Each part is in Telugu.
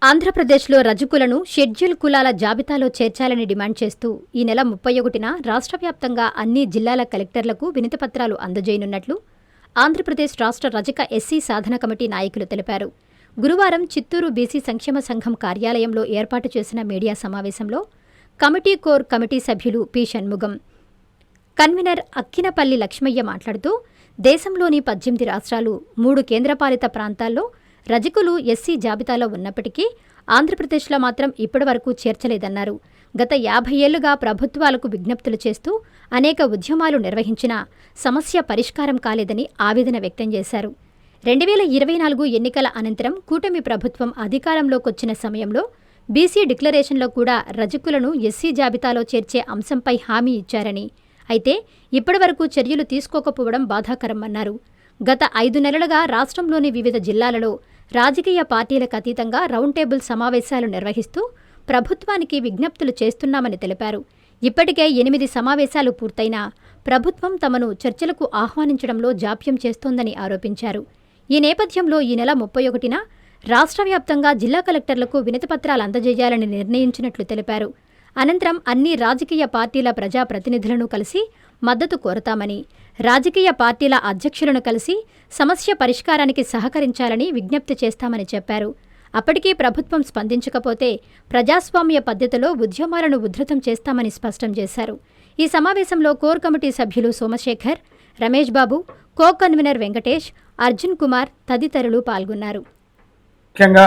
ఆంధ్రప్రదేశ్లో రజకులను షెడ్యూల్ కులాల జాబితాలో చేర్చాలని డిమాండ్ చేస్తూ ఈ నెల 31న రాష్ట్ర వ్యాప్తంగా అన్ని జిల్లాల కలెక్టర్లకు వినతిపత్రాలు అందజేయనున్నట్లు ఆంధ్రప్రదేశ్ రాష్ట్ర రజక ఎస్సీ సాధన కమిటీ నాయకులు తెలిపారు. గురువారం చిత్తూరు బీసీ సంక్షేమ సంఘం కార్యాలయంలో ఏర్పాటు చేసిన మీడియా సమావేశంలో కమిటీ కోర్ కమిటీ సభ్యులు పి. షణ్ముగం, కన్వీనర్ అక్కినపల్లి లక్ష్మయ్య మాట్లాడుతూ దేశంలోని 18 రాష్ట్రాలు, 3 కేంద్రపాలిత ప్రాంతాల్లో రజకులు ఎస్సీ జాబితాలో ఉన్నప్పటికీ ఆంధ్రప్రదేశ్లో మాత్రం ఇప్పటివరకు చేర్చలేదన్నారు. గత 50 ఏళ్లుగా ప్రభుత్వాలకు విజ్ఞప్తులు చేస్తూ అనేక ఉద్యమాలు నిర్వహించినా సమస్య పరిష్కారం కాలేదని ఆవేదన వ్యక్తం చేశారు. 2024 ఎన్నికల అనంతరం కూటమి ప్రభుత్వం అధికారంలోకొచ్చిన సమయంలో బీసీ డిక్లరేషన్లో కూడా రజకులను ఎస్సీ జాబితాలో చేర్చే అంశంపై హామీ ఇచ్చారని, అయితే ఇప్పటివరకు చర్యలు తీసుకోకపోవడం బాధాకరమన్నారు. గత 5 నెలలుగా రాష్ట్రంలోని వివిధ జిల్లాలలో రాజకీయ పార్టీలకు అతీతంగా రౌండ్ టేబుల్ సమావేశాలు నిర్వహిస్తూ ప్రభుత్వానికి విజ్ఞప్తులు చేస్తున్నామని తెలిపారు. ఇప్పటికే 8 సమావేశాలు పూర్తయినా ప్రభుత్వం తమను చర్చలకు ఆహ్వానించడంలో జాప్యం చేస్తోందని ఆరోపించారు. ఈ నేపథ్యంలో ఈ నెల 31న రాష్ట్ర వ్యాప్తంగా జిల్లా కలెక్టర్లకు వినతిపత్రాలు అందజేయాలని నిర్ణయించినట్లు తెలిపారు. అనంతరం అన్ని రాజకీయ పార్టీల ప్రజాప్రతినిధులను కలిసి మద్దతు కోరతామని, రాజకీయ పార్టీల అధ్యక్షులను కలిసి సమస్య పరిష్కారానికి సహకరించాలని విజ్ఞప్తి చేస్తామని చెప్పారు. అప్పటికీ ప్రభుత్వం స్పందించకపోతే ప్రజాస్వామ్య పద్ధతిలో ఉద్యమాలను ఉధృతం చేస్తామని స్పష్టం చేశారు. ఈ సమావేశంలో కోర్ కమిటీ సభ్యులు సోమశేఖర్, రమేష్ బాబు, కో కన్వీనర్ వెంకటేష్, అర్జున్ కుమార్ తదితరులు పాల్గొన్నారు. ముఖ్యంగా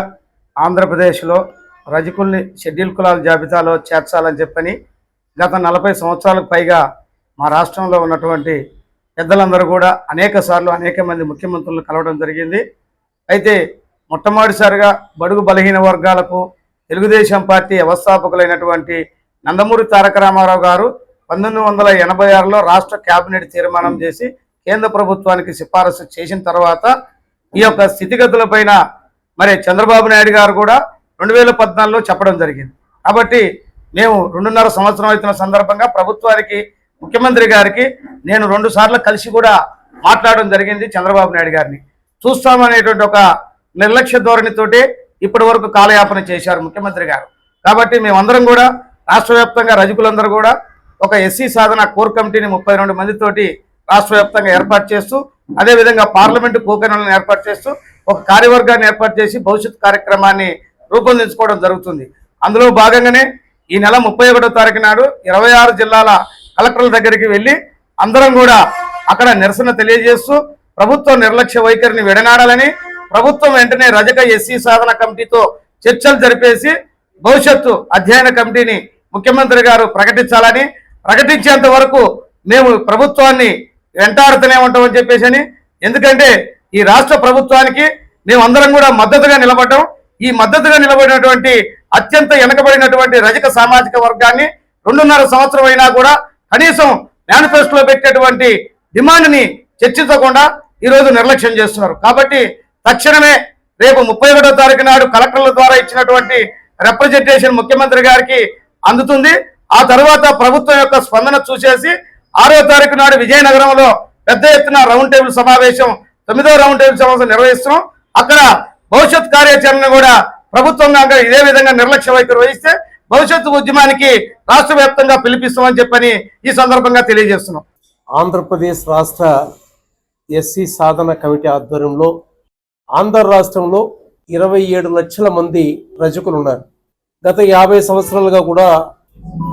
ఆంధ్రప్రదేశ్లో రజకుల్ని షెడ్యూల్ కులాల జాబితాలో చేర్చాలని చెప్పని గత 40 సంవత్సరాలకు పైగా మా రాష్ట్రంలో ఉన్నటువంటి పెద్దలందరూ కూడా అనేక మంది ముఖ్యమంత్రులను కలవడం జరిగింది. అయితే మొట్టమొదటిసారిగా బడుగు బలహీన వర్గాలకు తెలుగుదేశం పార్టీ వ్యవస్థాపకులైనటువంటి నందమూరి తారక రామారావు గారు 1986లో రాష్ట్ర కేబినెట్ తీర్మానం చేసి కేంద్ర ప్రభుత్వానికి సిఫారసు చేసిన తర్వాత ఈ యొక్క స్థితిగతులపైన మరి చంద్రబాబు నాయుడు గారు కూడా 2014లో చెప్పడం జరిగింది. కాబట్టి మేము 2.5 సంవత్సరం అవుతున్న సందర్భంగా ప్రభుత్వానికి, ముఖ్యమంత్రి గారికి నేను 2 సార్లు కలిసి కూడా మాట్లాడడం జరిగింది. చంద్రబాబు నాయుడు గారిని చూస్తామనేటువంటి ఒక నిర్లక్ష్య ధోరణితోటి ఇప్పటి వరకు కాలయాపన చేశారు ముఖ్యమంత్రి గారు. కాబట్టి మేమందరం కూడా రాష్ట్ర వ్యాప్తంగా రజకులందరూ కూడా ఒక ఎస్సీ సాధన కోర్ కమిటీని 32 మందితోటి రాష్ట్ర వ్యాప్తంగా ఏర్పాటు చేస్తూ, అదేవిధంగా పార్లమెంటు కోకనలను ఏర్పాటు చేస్తూ ఒక కార్యవర్గాన్ని ఏర్పాటు చేసి భవిష్యత్ కార్యక్రమాన్ని రూపొందించుకోవడం జరుగుతుంది. అందులో భాగంగానే ఈ నెల 31వ తారీఖు నాడు 26 జిల్లాల కలెక్టర్ల దగ్గరికి వెళ్ళి అందరం కూడా అక్కడ నిరసన తెలియజేస్తూ ప్రభుత్వ నిర్లక్ష్య వైఖరిని విడనాడాలని, ప్రభుత్వం వెంటనే రజక ఎస్సీ సాధన కమిటీతో చర్చలు జరిపేసి భవిష్యత్తు అధ్యయన కమిటీని ముఖ్యమంత్రి గారు ప్రకటించాలని, ప్రకటించేంత వరకు మేము ప్రభుత్వాన్ని వెంటాడుతూనే ఉంటామని చెప్పేసి, ఎందుకంటే ఈ రాష్ట్ర ప్రభుత్వానికి మేమందరం కూడా మద్దతుగా నిలబడ్డాం. ఈ మద్దతుగా నిలబడినటువంటి అత్యంత వెనకబడినటువంటి రజక సామాజిక వర్గాన్ని 2.5 సంవత్సరం అయినా కూడా కనీసం మేనిఫెస్టోలో పెట్టేటువంటి డిమాండ్ని చర్చించకుండా ఈరోజు నిర్లక్ష్యం చేస్తున్నారు. కాబట్టి తక్షణమే రేపు 31వ తారీఖు నాడు కలెక్టర్ల ద్వారా ఇచ్చినటువంటి రిప్రజెంటేషన్ ముఖ్యమంత్రి గారికి అందుతుంది. ఆ తర్వాత ప్రభుత్వం యొక్క స్పందన చూసేసి 6వ తారీఖు నాడు విజయనగరంలో పెద్ద ఎత్తున రౌండ్ టేబుల్ సమావేశం, 9వ రౌండ్ టేబుల్ సమావేశం నిర్వహిస్తున్నాం. అక్కడ భవిష్యత్ కార్యాచరణ కూడా ప్రభుత్వంగా ఇదే విధంగా నిర్లక్ష్య వైఖరి వహిస్తే భవిష్యత్తు ఉద్యమానికి రాష్ట్ర వ్యాప్తంగా పిలిపిస్తామని చెప్పని ఈ సందర్భంగా తెలియజేస్తున్నాం. ఆంధ్రప్రదేశ్ రాష్ట్ర ఎస్సీ సాధన కమిటీ ఆధ్వర్యంలో ఆంధ్ర రాష్ట్రంలో 27 లక్షల మంది రజకులు ఉన్నారు. గత 50 సంవత్సరాలుగా కూడా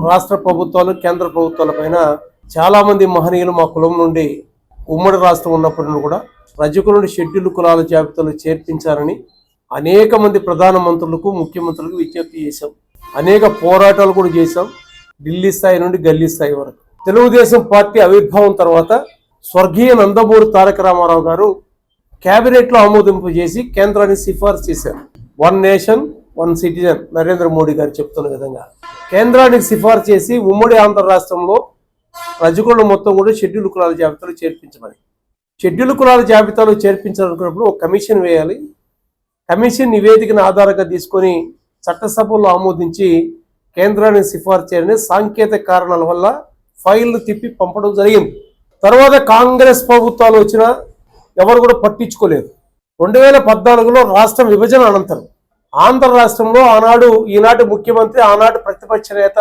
రాష్ట్ర ప్రభుత్వాలు, కేంద్ర ప్రభుత్వాల పైన చాలా మంది మహనీయులు మా కులం నుండి ఉమ్మడి రాష్ట్రం ఉన్నప్పటికీ కూడా రజకులను షెడ్యూల్ కులాల జాబితాలో చేర్పించాలని అనేక మంది ప్రధానమంత్రులకు, ముఖ్యమంత్రులకు విజ్ఞప్తి చేశాం. అనేక పోరాటాలు కూడా చేశాం, ఢిల్లీ స్థాయి నుండి గల్లీ స్థాయి వరకు. తెలుగుదేశం పార్టీ ఆవిర్భావం తర్వాత స్వర్గీయ నందమూరి తారక రామారావు గారు కేబినెట్లో ఆమోదింపు చేసి కేంద్రానికి సిఫార్సు చేశారు. 1 నేషన్ 1 సిటిజన్ నరేంద్ర మోడీ గారు చెప్తున్న విధంగా కేంద్రానికి సిఫార్సు చేసి ఉమ్మడి ఆంధ్ర రాష్ట్రంలో రజకులను మొత్తం కూడా షెడ్యూల్ కులాల జాబితాలో చేర్పించమని. షెడ్యూల్ కులాల జాబితాలో చేర్పించాలనుకున్నప్పుడు ఒక కమిషన్ వేయాలి. కమిషన్ నివేదికను ఆధారంగా తీసుకొని చట్టసభలో ఆమోదించి కేంద్రానికి సిఫార్సు చేయాలని సాంకేతిక కారణాల వల్ల ఫైళ్లు తిప్పి పంపడం జరిగింది. తర్వాత కాంగ్రెస్ ప్రభుత్వాలు వచ్చినా ఎవరు కూడా పట్టించుకోలేదు. 2014లో రాష్ట్ర విభజన అనంతరం ఆంధ్ర రాష్ట్రంలో ఈనాటి ముఖ్యమంత్రి, ఆనాటి ప్రతిపక్ష నేత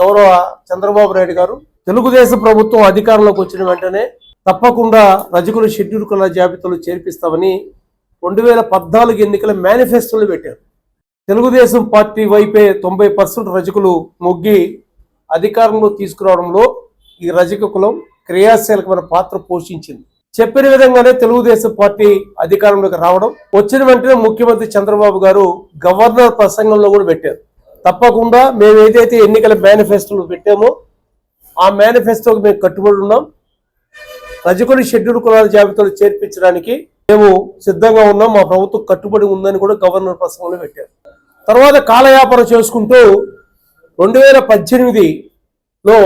గౌరవ చంద్రబాబు నాయుడు గారు తెలుగుదేశం ప్రభుత్వం అధికారంలోకి వచ్చిన వెంటనే తప్పకుండా రజకుల షెడ్యూల్ కులాల జాబితాలో చేర్పిస్తామని 2014 ఎన్నికల మేనిఫెస్టోలు పెట్టారు. తెలుగుదేశం పార్టీ వైపే 90% రజకులు మొగ్గి అధికారంలో తీసుకురావడంలో ఈ రజక కులం క్రియాశీలకమైన పాత్ర పోషించింది. చెప్పిన విధంగానే తెలుగుదేశం పార్టీ అధికారంలోకి రావడం, వచ్చిన వెంటనే ముఖ్యమంత్రి చంద్రబాబు గారు గవర్నర్ ప్రసంగంలో కూడా పెట్టారు. తప్పకుండా మేము ఏదైతే ఎన్నికల మేనిఫెస్టోలు పెట్టామో ఆ మేనిఫెస్టోకి మేము కట్టుబడి ఉన్నాం. రజకుల షెడ్యూల్ కులాల జాబితాలో చేర్పించడానికి మేము సిద్ధంగా ఉన్నాం, మా ప్రభుత్వం కట్టుబడి ఉందని కూడా గవర్నర్ ప్రసంగంలో పెట్టారు. తర్వాత కాలయాపన చేసుకుంటూ 2018లో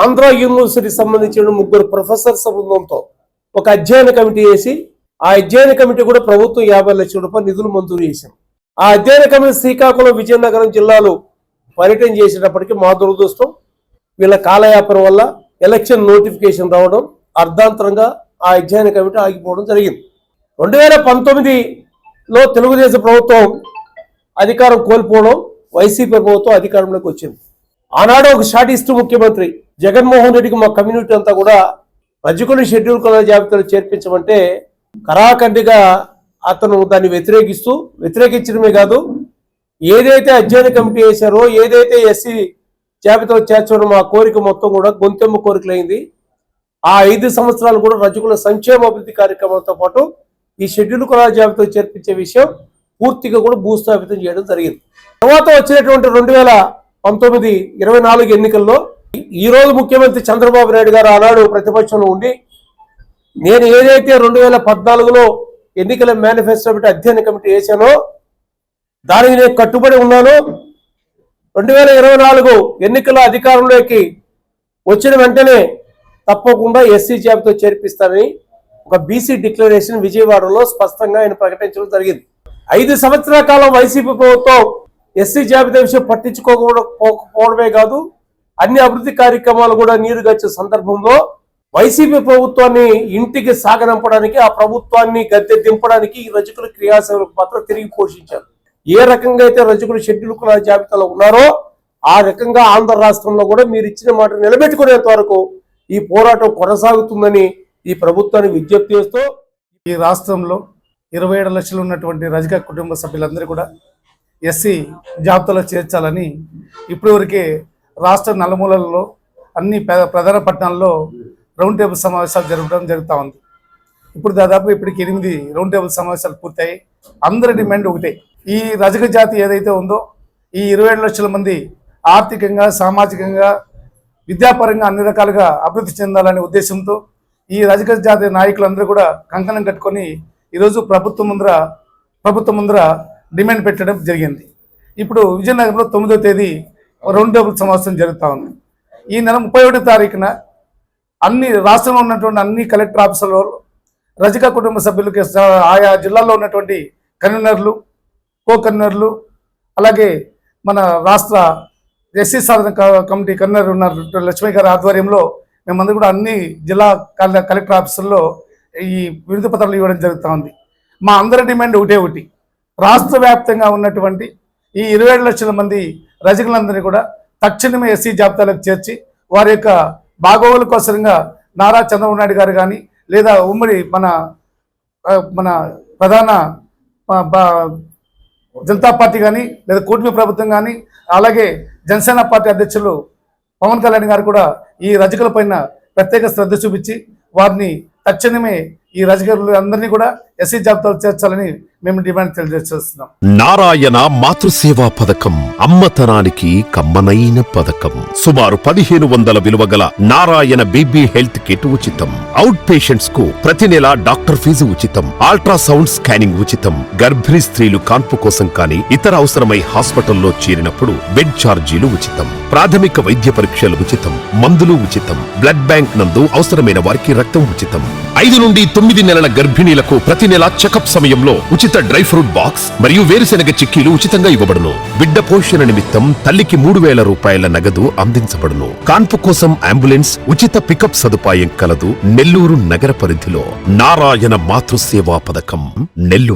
ఆంధ్ర యూనివర్సిటీకి సంబంధించిన 3 ప్రొఫెసర్స్ బృందంతో ఒక అధ్యయన కమిటీ వేసి, ఆ అధ్యయన కమిటీ కూడా ప్రభుత్వం 50 లక్షల రూపాయల నిధులు మంజూరు చేశాం. ఆ అధ్యయన కమిటీ శ్రీకాకుళం, విజయనగరం జిల్లాలో పర్యటన చేసేటప్పటికి మా దురదృష్టం వీళ్ళ కాలయాపన వల్ల ఎలక్షన్ నోటిఫికేషన్ రావడం, అర్ధాంతరంగా ఆ అధ్యయన కమిటీ ఆగిపోవడం జరిగింది. 2019లో తెలుగుదేశం ప్రభుత్వం అధికారం కోల్పోవడం, వైసీపీ ప్రభుత్వం అధికారంలోకి వచ్చింది. ఆనాడు ఒక షాటిస్టు ముఖ్యమంత్రి జగన్మోహన్ రెడ్డికి మా కమ్యూనిటీ అంతా కూడా రజకుల షెడ్యూల్ కులాల జాబితాలో చేర్పించమంటే కరాఖండిగా అతను దాన్ని వ్యతిరేకించడమే కాదు, ఏదైతే అధ్యయన కమిటీ వేశారో, ఏదైతే ఎస్సీ జాబితాలో చేర్చడం మా కోరిక మొత్తం కూడా గొంతెమ్మ కోరికలైంది. ఆ 5 సంవత్సరాలు కూడా రజకుల సంక్షేమ అభివృద్ధి కార్యక్రమాలతో పాటు ఈ షెడ్యూల్ కులాల జాబితాలో చేర్పించే విషయం పూర్తిగా కూడా భూస్థాపితం చేయడం జరిగింది. తర్వాత వచ్చినటువంటి 2019-24 ఎన్నికల్లో ఈ రోజు ముఖ్యమంత్రి చంద్రబాబు నాయుడు గారు ఆనాడు ప్రతిపక్షంలో ఉండి, నేను ఏదైతే 2014లో ఎన్నికల మేనిఫెస్టో పెట్టి అధ్యయన కమిటీ వేశానో దానికి నేను కట్టుబడి ఉన్నాను. 2024 ఎన్నికల అధికారంలోకి వచ్చిన వెంటనే తప్పకుండా ఎస్సీ జాబితాలో చేర్పిస్తానని ఒక బీసీ డిక్లరేషన్ విజయవాడలో స్పష్టంగా ఆయన ప్రకటించడం జరిగింది. 5 సంవత్సరాల కాలం వైసీపీ ప్రభుత్వం ఎస్సీ జాబితా విషయం పట్టించుకోకపోవడమే కాదు, అన్ని అభివృద్ధి కార్యక్రమాలు కూడా నీరుగచ్చే సందర్భంలో వైసీపీ ప్రభుత్వాన్ని ఇంటికి సాగనంపడానికి, ఆ ప్రభుత్వాన్ని గద్దె దింపడానికి ఈ రజకుల క్రియాశీలక పాత్ర తిరిగి పోషించారు. ఏ రకంగా అయితే రజకులు షెడ్యూల్ కులాల జాబితాలో ఉన్నారో ఆ రకంగా ఆంధ్ర రాష్ట్రంలో కూడా మీరు ఇచ్చిన మాట నిలబెట్టుకునేంత వరకు ఈ పోరాటం కొనసాగుతుందని ఈ ప్రభుత్వాన్ని విజ్ఞప్తి చేస్తూ, ఈ రాష్ట్రంలో 27 లక్షలు ఉన్నటువంటి రజక కుటుంబ సభ్యులందరూ కూడా ఎస్సీ జాబితాలో చేర్చాలని ఇప్పటివరకే రాష్ట్ర నలుమూలల్లో అన్ని ప్రధాన పట్టణాల్లో రౌండ్ టేబుల్ సమావేశాలు జరుగుతూ ఉంది. ఇప్పుడు దాదాపు ఇప్పటికి 8 రౌండ్ టేబుల్ సమావేశాలు పూర్తయి అందరి డిమాండ్ ఒకటే, ఈ రజక జాతి ఏదైతే ఉందో ఈ 27 లక్షల మంది ఆర్థికంగా, సామాజికంగా, విద్యాపరంగా అన్ని రకాలుగా అభివృద్ధి చెందాలనే ఉద్దేశంతో ఈ రజక జాతి నాయకులందరూ కూడా కంకణం కట్టుకొని ఈరోజు ప్రభుత్వం ముందర డిమాండ్ పెట్టడం జరిగింది. ఇప్పుడు విజయనగరంలో 9వ తేదీ రౌండ్ టేబుల్ సమావేశం జరుగుతూ ఉంది. ఈ నెల 31వ తారీఖున అన్ని రాష్ట్రంలో ఉన్నటువంటి అన్ని కలెక్టర్ ఆఫీసులలో రజక కుటుంబ సభ్యులకి ఆయా జిల్లాల్లో ఉన్నటువంటి కన్వీనర్లు, కో కన్వీనర్లు, అలాగే మన రాష్ట్ర ఎస్సీ సాధన కమిటీ కన్వీనర్ ఉన్నారు లక్ష్మీ గారి ఆధ్వర్యంలో మేమందరూ కూడా అన్ని జిల్లా కలెక్టర్ ఆఫీసుల్లో ఈ వినతి పత్రాలు ఇవ్వడం జరుగుతూ ఉంది. మా అందరి డిమాండ్ ఒకటి, రాష్ట్ర వ్యాప్తంగా ఉన్నటువంటి ఈ 27 లక్షల మంది రజకులందరినీ కూడా తక్షణమే ఎస్సీ జాబితాలకు చేర్చి వారి యొక్క బాగోగుల కోసంగా నారా చంద్రబాబు నాయుడు గారు కానీ, లేదా ఉమ్మడి మన ప్రధాన జనతా పార్టీ కానీ, లేదా కూటమి ప్రభుత్వం కానీ, అలాగే జనసేన పార్టీ అధ్యక్షులు పవన్ కళ్యాణ్ గారు కూడా ఈ రజకుల పైన ప్రత్యేక శ్రద్ధ చూపించి వారిని తక్షణమే ఈ రజకులు అందరినీ కూడా ఎస్సీ జాబితాలో చేర్చాలని మేము డిమాండ్ తెలియజేస్తున్నాం. నారాయణ మాతృసేవా పథకం అమ్మతనానికి కమ్మనైన పథకం. సుమారు 1500 విలువ గల నారాయణ బేబీ హెల్త్ కిట్ ఉచితం. అవుట్ పేషెంట్స్ కు ప్రతి నెల డాక్టర్ ఫీజు ఉచితం. అల్ట్రాసౌండ్ స్కానింగ్ ఉచితం. గర్భిణీ స్త్రీలు కాన్పు కోసం కానీ ఇతర అవసరమై హాస్పిటల్లో చేరినప్పుడు బెడ్ ఛార్జీలు ఉచితం. ప్రాథమిక వైద్య పరీక్షలు ఉచితం. మందులు ఉచితం. బ్లడ్ బ్యాంక్ నందు అవసరమైన వారికి రక్తం ఉచితం. 5 నుండి 9 నెలల గర్భిణీలకు ప్రతి నెల చెకప్ సమయంలో ఉచిత డ్రై ఫ్రూట్ బాక్స్ మరియు వేరుశెనగ చిక్కీలు ఉచితంగా ఇవ్వబడును. బిడ్డ పోషణ నిమిత్తం తల్లికి 3000 రూపాయల నగదు అందించబడును. కాన్పు కోసం అంబులెన్స్ ఉచిత పికప్ సదుపాయం కలదు. నెల్లూరు నగర పరిధిలో నారాయణ మాతృసేవా పథకం నెల్లూరు.